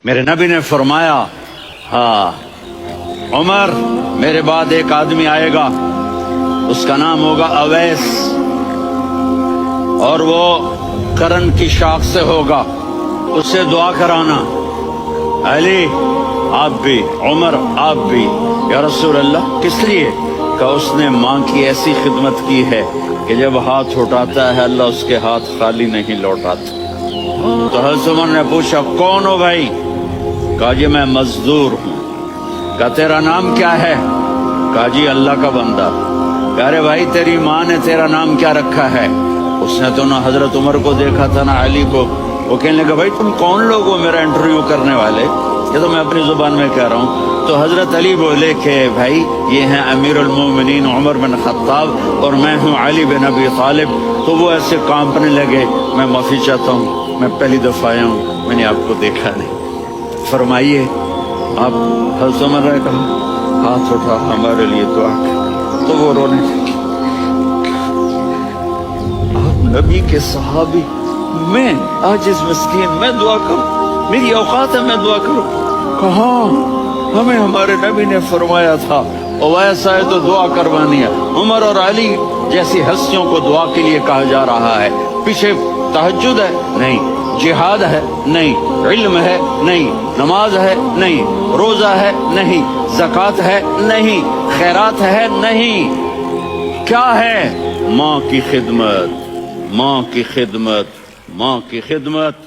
میرے نبی نے فرمایا ہاں عمر میرے بعد ایک آدمی آئے گا، اس کا نام ہوگا اویس، اور وہ کرن کی شاخ سے ہوگا، اس سے دعا کرانا۔ علی آپ بھی، عمر آپ بھی۔ یا رسول اللہ کس لیے؟ کہ اس نے ماں کی ایسی خدمت کی ہے کہ جب ہاتھ اٹھاتا ہے اللہ اس کے ہاتھ خالی نہیں لوٹاتا۔ تو حضرت عمر نے پوچھا کون ہو بھائی؟ کہا جی میں مزدور ہوں۔ کہا تیرا نام کیا ہے؟ کہا جی اللہ کا بندہ۔ کہا ارے بھائی تیری ماں نے تیرا نام کیا رکھا ہے؟ اس نے تو نہ حضرت عمر کو دیکھا تھا نہ علی کو۔ وہ کہنے لگا بھائی تم کون لوگ ہو میرا انٹرویو کرنے والے؟ یہ تو میں اپنی زبان میں کہہ رہا ہوں۔ تو حضرت علی بولے کہ بھائی یہ ہیں امیر المومنین عمر بن خطاب اور میں ہوں علی بن ابی طالب۔ تو وہ ایسے کانپنے لگے، میں معافی چاہتا ہوں، میں پہلی دفعہ آیا ہوں، میں نے آپ کو دیکھا نہیں، فرمائیے آپ۔ حضرت عمر نے کہا ہاتھ اٹھا ہمارے لیے دعا کر۔ تو وہ رونے لگے۔ آپ نبی کے صحابی، میں عاجز مسکین میں دعا کروں؟ میری اوقات ہے میں دعا کروں؟ کہاں؟ ہمیں ہمارے نبی نے فرمایا تھا اویس آئے تو دعا کروانی ہے۔ عمر اور علی جیسی ہستیوں کو دعا کے لیے کہا جا رہا ہے۔ پیچھے تہجد ہے؟ نہیں۔ جہاد ہے؟ نہیں۔ علم ہے؟ نہیں۔ نماز ہے؟ نہیں۔ روزہ ہے؟ نہیں۔ زکوٰۃ ہے؟ نہیں۔ خیرات ہے؟ نہیں۔ کیا ہے؟ ماں کی خدمت، ماں کی خدمت، ماں کی خدمت۔